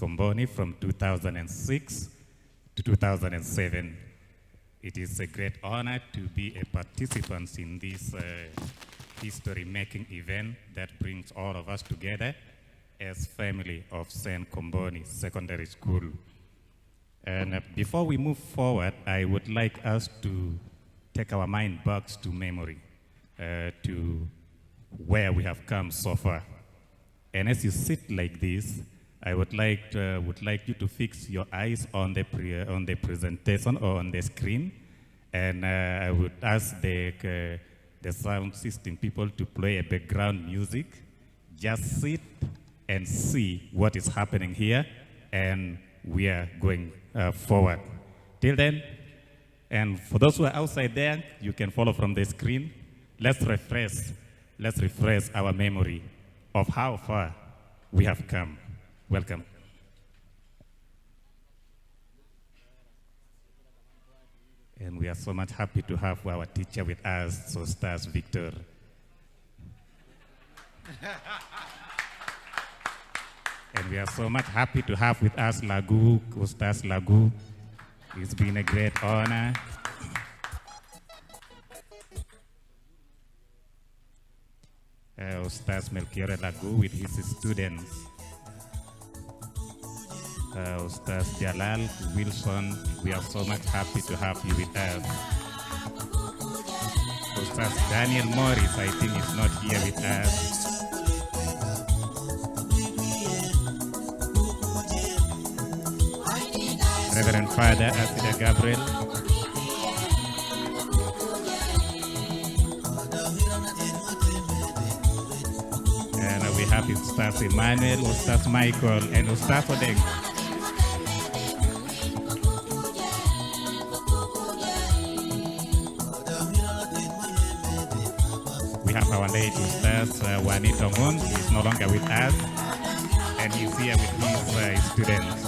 Comboni from 2006 to 2007. It is a great honor to be a participant in this history-making event that brings all of us together as family of St. Comboni Secondary School. And before we move forward, I would like us to take our mind back to memory, to where we have come so far. And as you sit like this, I would like you to fix your eyes on the presentation or on the screen, and I would ask the sound system people to play a background music. Just sit and see what is happening here, and we are going forward. Till then, and for those who are outside there, you can follow from the screen. Let's refresh our memory of how far we have come. Welcome. And we are so much happy to have our teacher with us, Ustaz Victor. And we are so much happy to have with us Lagu, Ustaz Lagu. It's been a great honor. Ustaz Melkiore Lagu with his students. Ustaz Jalal Wilson, we are so much happy to have you with us. Ustaz Daniel Morris, I think, is not here with us. Reverend Father Asida Gabriel. And we have Ustaz Emmanuel, Ustaz Michael, and Ustaz Odeng. We have our late Ustaz Juanito Hon. He is no longer with us, and he's here with his students.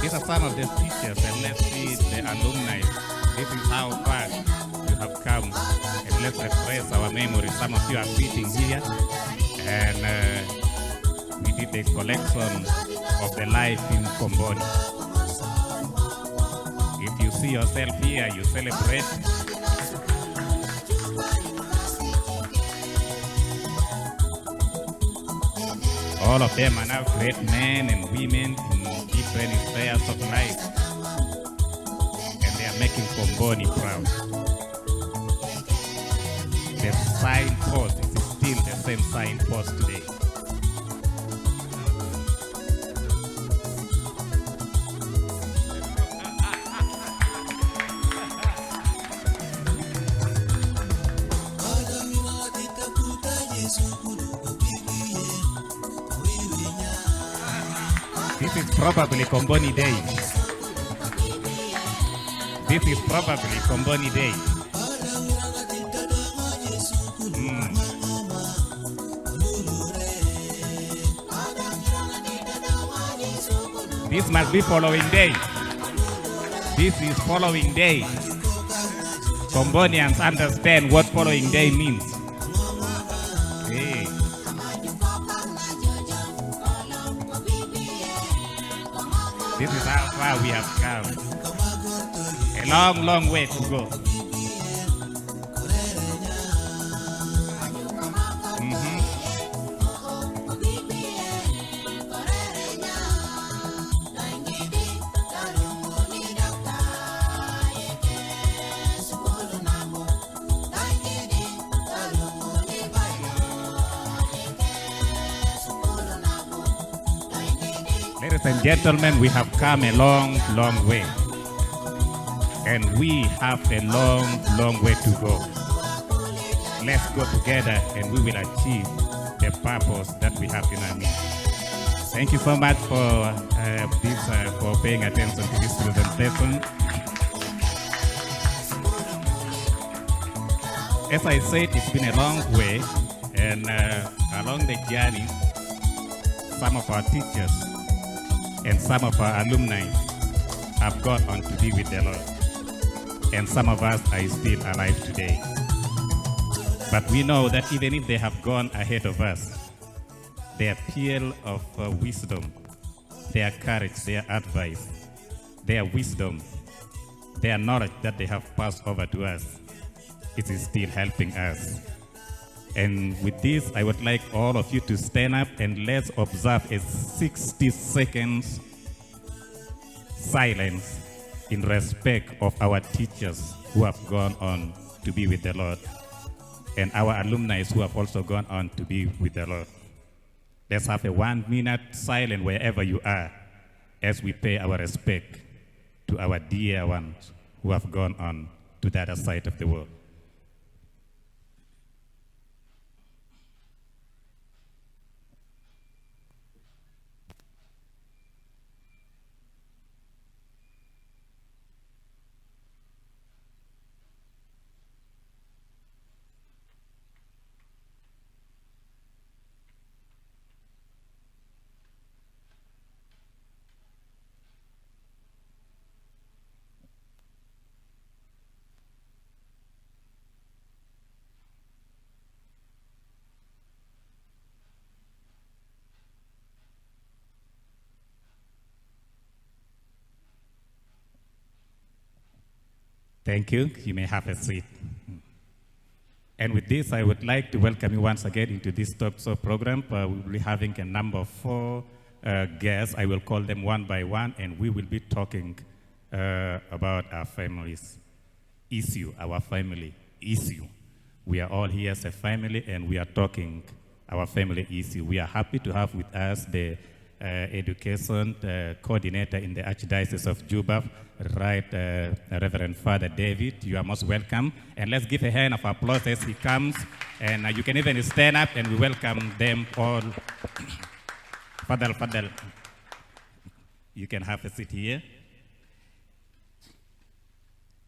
These are some of the teachers, and let's see the alumni. This is how far you have come, and let's refresh our memory. Some of you are sitting here, and we did a collection of the life in Comboni. If you see yourself here, you celebrate. All of them are now great men and women in different spheres of life, and they are making Comboni proud. The signpost is still the same signpost today. This is probably Comboni Day. This is probably Comboni Day. This must be following day. This is following day. Combonians understand what following day means. Hey. This is how far we have come. A long, long way to go. Ladies and gentlemen, we have come a long, long way. And we have a long, long way to go. Let's go together and we will achieve the purpose that we have in our midst. Thank you so much for for paying attention to this presentation. As I said, it's been a long way, and along the journey, some of our teachers and some of our alumni have gone on to be with the Lord. And some of us are still alive today. But we know that even if they have gone ahead of us, their pearl of wisdom, their courage, their advice, their wisdom, their knowledge that they have passed over to us. It is still helping us. And with this, I would like all of you to stand up and let's observe a 60 seconds silence in respect of our teachers who have gone on to be with the Lord, and our alumni who have also gone on to be with the Lord. Let's have a 1 minute silence wherever you are as we pay our respect to our dear ones who have gone on to the other side of the world. Thank you. You may have a seat. And with this, I would like to welcome you once again into this talk show program. We will be having a number of 4 guests. I will call them one by one, and we will be talking about our family's issue, our family issue. We are all here as a family, and we are talking our family issue. We are happy to have with us the education coordinator in the Archdiocese of Juba, right, Reverend Father David. You are most welcome. And let's give a hand of applause as he comes. And you can even stand up and we welcome them all. Fadal, you can have a seat here.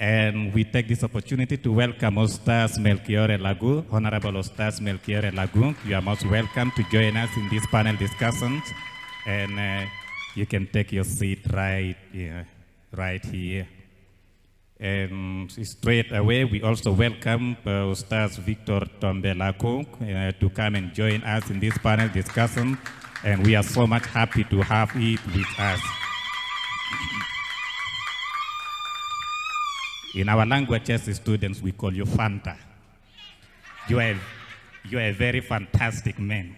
And we take this opportunity to welcome Ustaz Melkiore Lagu, Honorable Ustaz Melkiore Lagu. You are most welcome to join us in this panel discussions. And you can take your seat right here. And straight away, we also welcome Ustaz Victor Tombe Lako to come and join us in this panel discussion. And we are so much happy to have it with us. In our languages, students, we call you Fanta. You are a very fantastic man.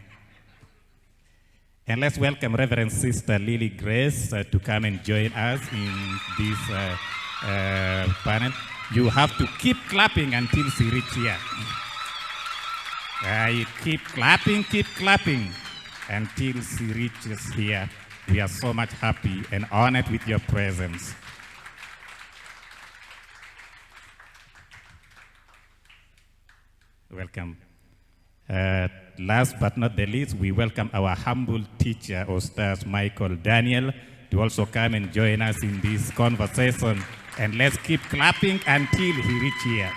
And let's welcome Reverend Sister Lily Grace to come and join us in this panel. You have to keep clapping until she reaches here. You keep clapping until she reaches here. We are so much happy and honored with your presence. Welcome. Last but not the least, we welcome our humble teacher, Ustaz Michael Daniel, to also come and join us in this conversation. And let's keep clapping until he reaches here.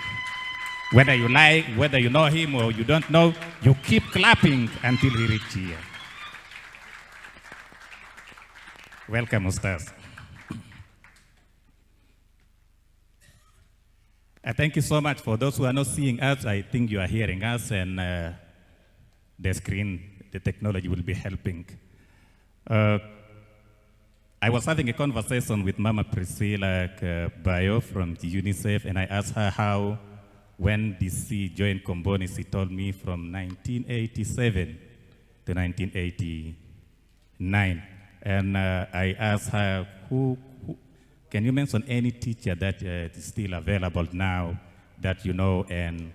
Whether you like, whether you know him or you don't know, you keep clapping until he reaches here. Welcome, Ustaz. Thank you so much. For those who are not seeing us, I think you are hearing us, and the screen, the technology will be helping. I was having a conversation with Mama Priscilla Bayo from the UNICEF, and I asked her when did she join Comboni. She told me from 1987 to 1989. And I asked her, can you mention any teacher that is still available now that you know? And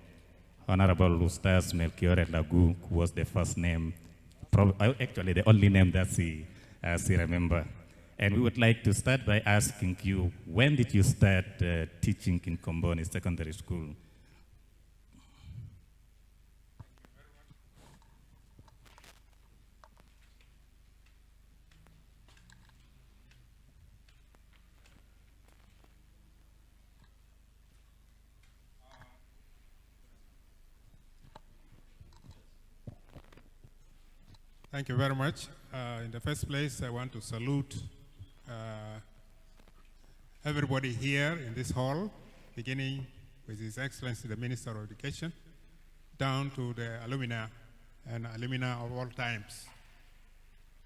Honorable Ustaz Melkiore Lagu was the first name, actually the only name that she remember. And we would like to start by asking you, when did you start teaching in Comboni Secondary School? Thank you very much. In the first place, I want to salute everybody here in this hall, beginning with His Excellency the Minister of Education, down to the alumni and alumni of all times.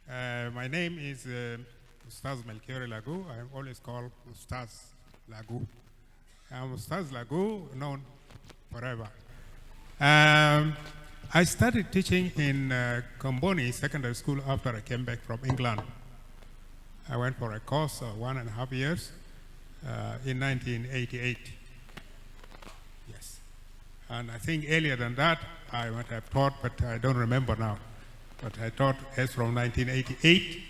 My name is Ustaz Melkiore Lagu. I am always called Ustaz Lagu. I'm Ustaz Lagu, known forever. I started teaching in Comboni Secondary School after I came back from England. I went for a course of 1.5 years in 1988. Yes. And I think earlier than that, I might have taught, but I don't remember now. But I taught as from 1988,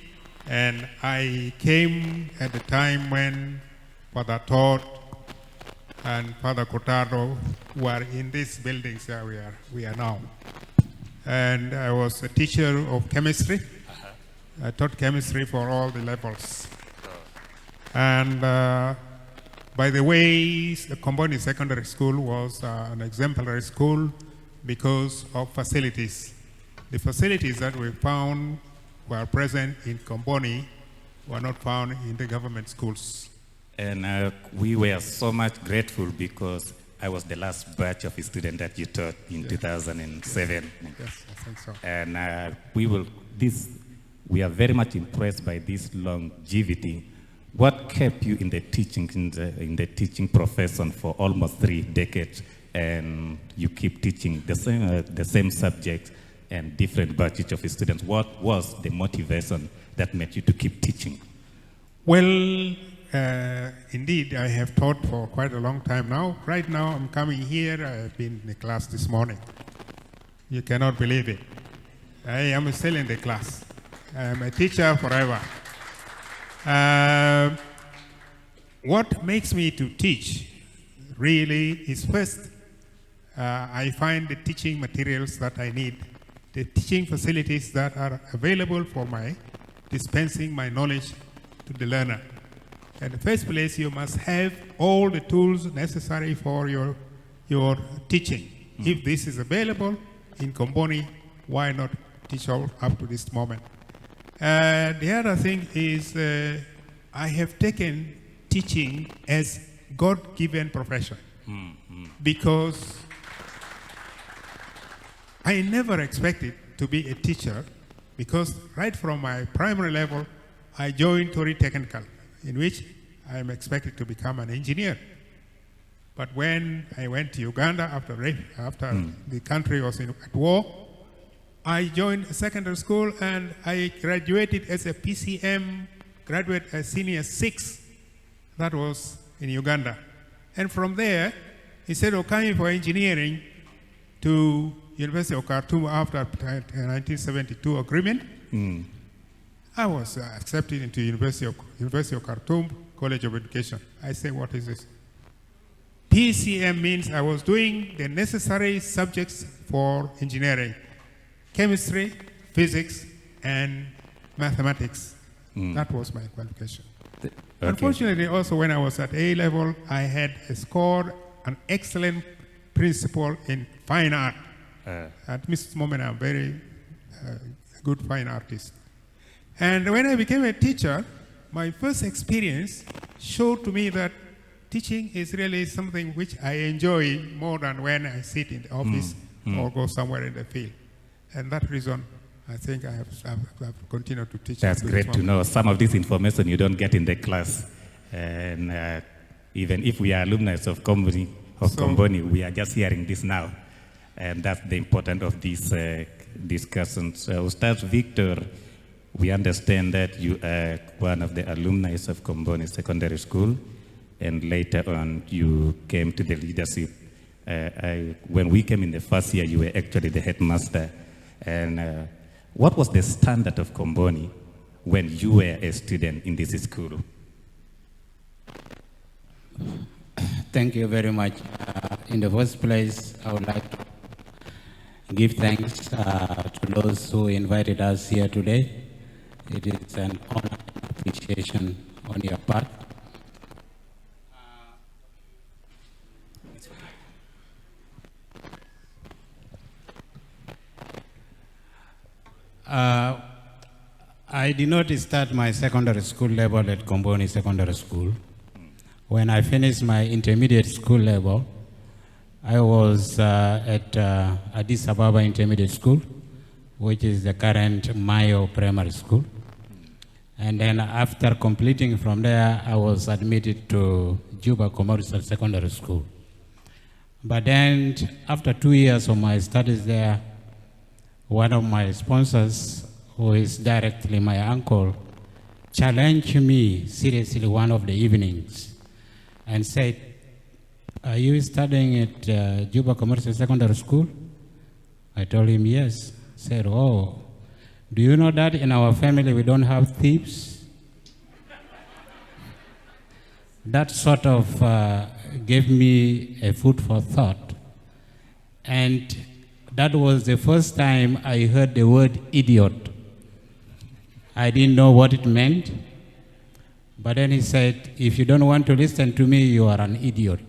and I came at the time when Father Todd and Father Cotaro were in these buildings where we are now. And I was a teacher of chemistry. I taught chemistry for all the levels. And by the way, the Comboni Secondary School was an exemplary school because of facilities. The facilities that we found were present in Comboni were not found in the government schools. And we were so much grateful because I was the last batch of students that you taught in 2007. Yes, I think so. And we are very much impressed by this longevity. What kept you in the teaching profession for almost 3 decades, and you keep teaching the same subject and different batches of students? What was the motivation that made you to keep teaching? Well, indeed, I have taught for quite a long time now. Right now, I'm coming here. I have been in the class this morning. You cannot believe it. I am still in the class. I am a teacher forever. What makes me to teach really is first, I find the teaching materials that I need, the teaching facilities that are available for my dispensing my knowledge to the learner. In the first place, you must have all the tools necessary for your teaching. If this is available in Comboni, why not teach all up to this moment? The other thing is I have taken teaching as God-given profession because I never expected to be a teacher, because right from my primary level, I joined Tori Technical, in which I am expected to become an engineer. But when I went to Uganda after the country was at war, I joined a secondary school and I graduated as a PCM graduate as senior 6. That was in Uganda. And from there, instead of coming for engineering to University of Khartoum after 1972 agreement, I was accepted into University of Khartoum College of Education. I say, what is this? PCM means I was doing the necessary subjects for engineering: chemistry, physics, and mathematics. That was my qualification. Okay. Unfortunately, also when I was at A level, I had scored an excellent principal in fine art. At this moment, I'm a very good fine artist. And when I became a teacher, my first experience showed to me that teaching is really something which I enjoy more than when I sit in the office or go somewhere in the field. And that reason, I think I have continued to teach. That's great to know. Some of this information you don't get in the class. And even if we are alumni of Comboni, we are just hearing this now. And that's the importance of these discussions. Ustaz Victor, we understand that you are one of the alumni of Comboni Secondary School, and later on you came to the leadership. When we came in the first year, you were actually the headmaster. And what was the standard of Comboni when you were a student in this school? Thank you very much. In the first place, I would like to give thanks to those who invited us here today. It is an honor and appreciation on your part. I did not start my secondary school level at Comboni Secondary School. When I finished my intermediate school level, I was at Addis Ababa Intermediate School, which is the current Mayo Primary School. And then after completing from there, I was admitted to Juba Commercial Secondary School. But then after 2 years of my studies there, one of my sponsors, who is directly my uncle, challenged me seriously one of the evenings and said, "Are you studying at Juba Commercial Secondary School?" I told him yes. He said, "Oh, do you know that in our family we don't have thieves?" That sort of gave me a food for thought. And that was the first time I heard the word idiot. I didn't know what it meant. But then he said, "If you don't want to listen to me, you are an idiot."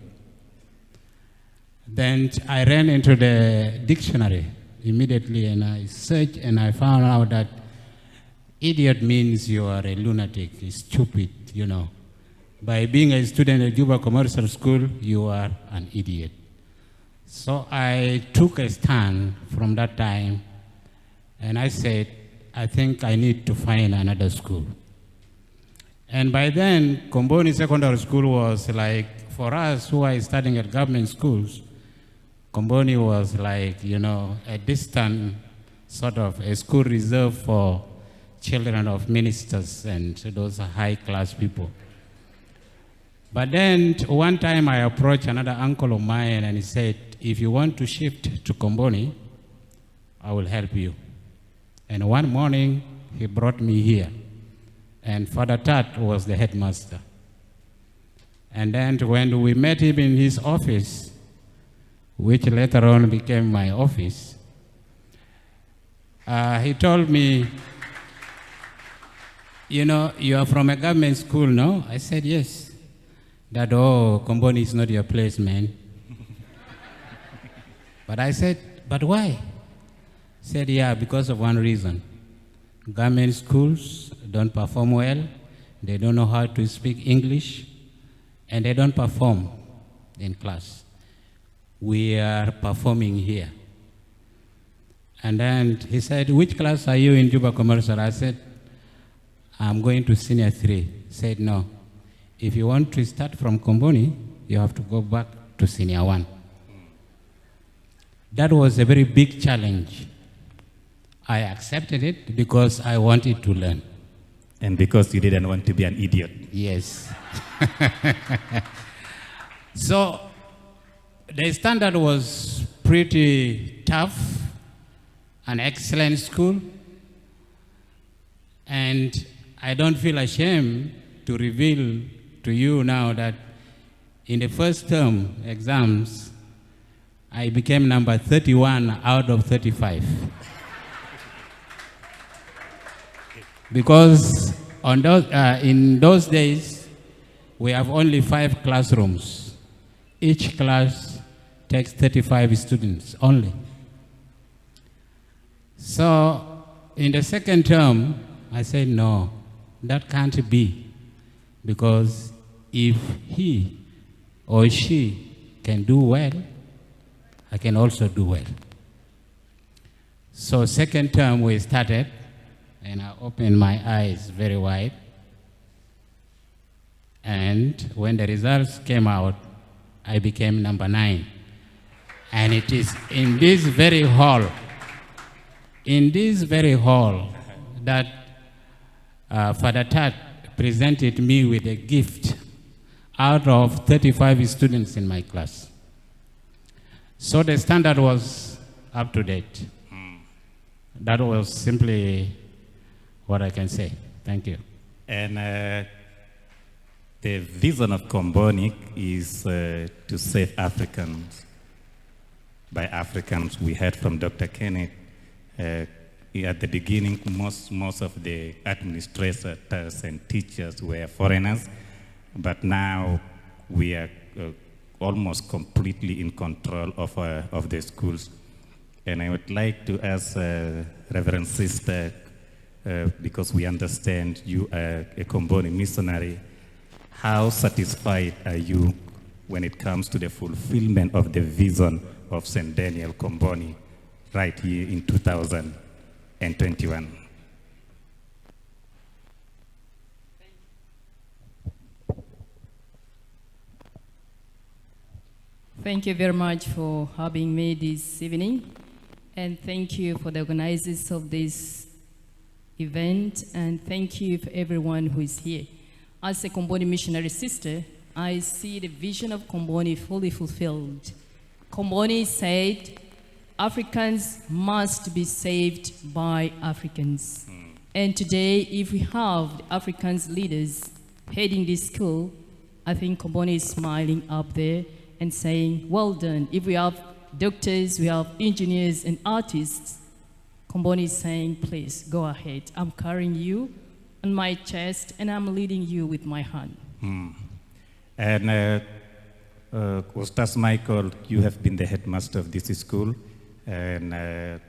Then I ran into the dictionary immediately and I searched and I found out that idiot means you are a lunatic, stupid, you know. By being a student at Juba Commercial School, you are an idiot. So I took a stand from that time and I said, I think I need to find another school. And by then, Comboni Secondary School was like, for us who are studying at government schools, Comboni was like, you know, a distant sort of a school reserved for children of ministers and those high-class people. But then one time I approached another uncle of mine and he said, "If you want to shift to Comboni, I will help you." And one morning he brought me here. And Father Tat was the headmaster. And then when we met him in his office, which later on became my office, he told me, "You know, you are from a government school, no?" I said, "Yes." That, "Oh, Comboni is not your place, man." But I said, "But why?" He said, "Yeah, because of one reason. Government schools don't perform well, they don't know how to speak English, and they don't perform in class. We are performing here." And then he said, "Which class are you in Juba Commercial?" I said, "I'm going to senior 3. He said, "No. If you want to start from Comboni, you have to go back to senior 1. That was a very big challenge. I accepted it because I wanted to learn. And because you didn't want to be an idiot. Yes. So the standard was pretty tough, an excellent school, and I don't feel ashamed to reveal to you now that in the first term exams, I became number 31 out of 35. Because on those, in those days, we have only 5 classrooms. Each class takes 35 students only. So in the second term, I said, no, that can't be. Because if he or she can do well, I can also do well. So second term we started, and I opened my eyes very wide. And when the results came out, I became number 9. And it is in this very hall, that Father Tat presented me with a gift out of 35 students in my class. So the standard was up to date. That was simply what I can say. Thank you. And the vision of Comboni is to save Africans. By Africans, we heard from Dr. Kenneth. At the beginning, most of the administrators and teachers were foreigners, but now we are almost completely in control of the schools. And I would like to ask Reverend Sister, because we understand you are a Comboni missionary, how satisfied are you when it comes to the fulfillment of the vision of St. Daniel Comboni right here in 2000? and 21. Thank you very much for having me this evening, and thank you for the organizers of this event, and thank you for everyone who is here. As a Comboni missionary sister, I see the vision of Comboni fully fulfilled. Comboni said, Africans must be saved by Africans. And today, if we have the Africans leaders heading this school, I think Comboni is smiling up there and saying, well done. If we have doctors, we have engineers and artists, Comboni is saying, please, go ahead. I'm carrying you on my chest, and I'm leading you with my hand. And Ustaz Michael, you have been the headmaster of this school, and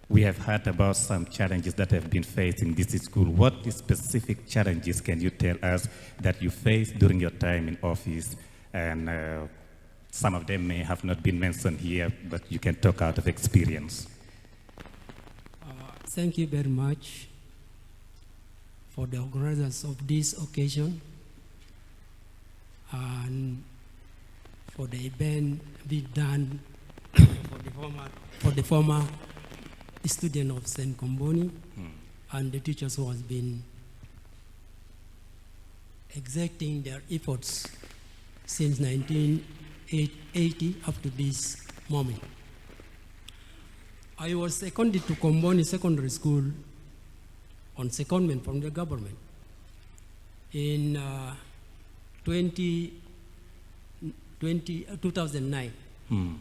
we have heard about some challenges that have been faced in this school. What specific challenges can you tell us that you faced during your time in office? And some of them may have not been mentioned here, but you can talk out of experience. Thank you very much for the organizers of this occasion and for the event being done for the former student of St. Comboni and the teachers who has been exerting their efforts since 1980 up to this moment. I was seconded to Comboni Secondary School on secondment from the government in 2009.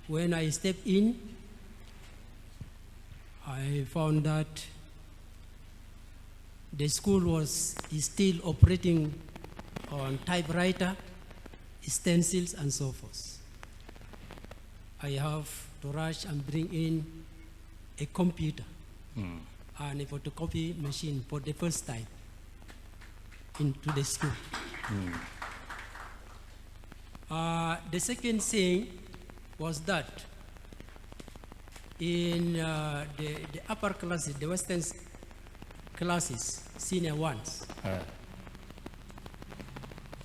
When I stepped in, I found that the school is still operating on typewriter, stencils, and so forth. I have to rush and bring in a computer and a photocopy machine for the first time into the school. The second thing was that in the upper classes, the Western classes, senior ones,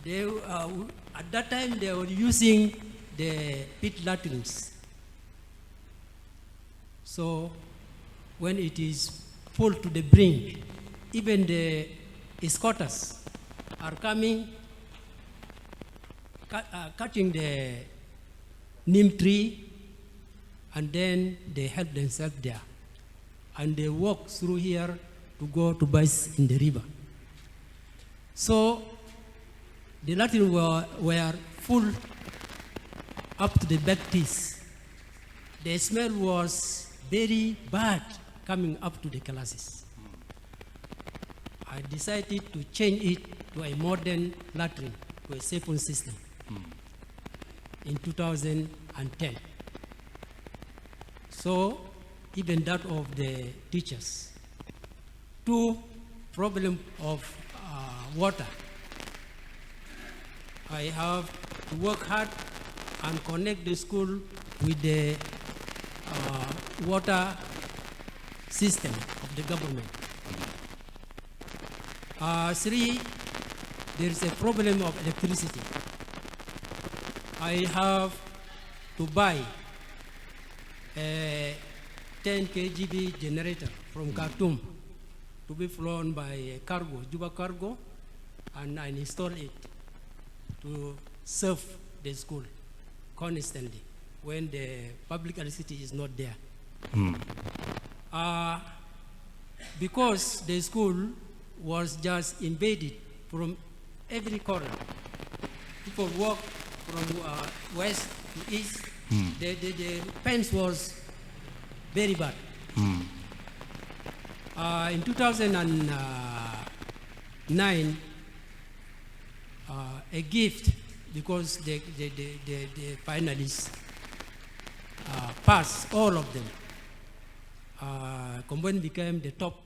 they, at that time they were using the pit latrines. So when it is full to the brink, even the escorters are coming, cutting the neem tree, and then they help themselves there. And they walk through here to go to bathe in the river. So the latrines were full up to the back teeth. The smell was very bad coming up to the classes. I decided to change it to a modern latrine, to a siphon system in 2010. So even that of the teachers. Two, problem of water. I have to work hard and connect the school with the water system of the government. Three, there is a problem of electricity. I have to buy a 10 kgV generator from Khartoum to be flown by cargo, Juba cargo, and I install it to serve the school constantly when the public electricity is not there. Because the school was just invaded from every corner. People walk from west to east. The fence was very bad. In 2009, a gift, because the finalists passed, all of them. Comboni became the top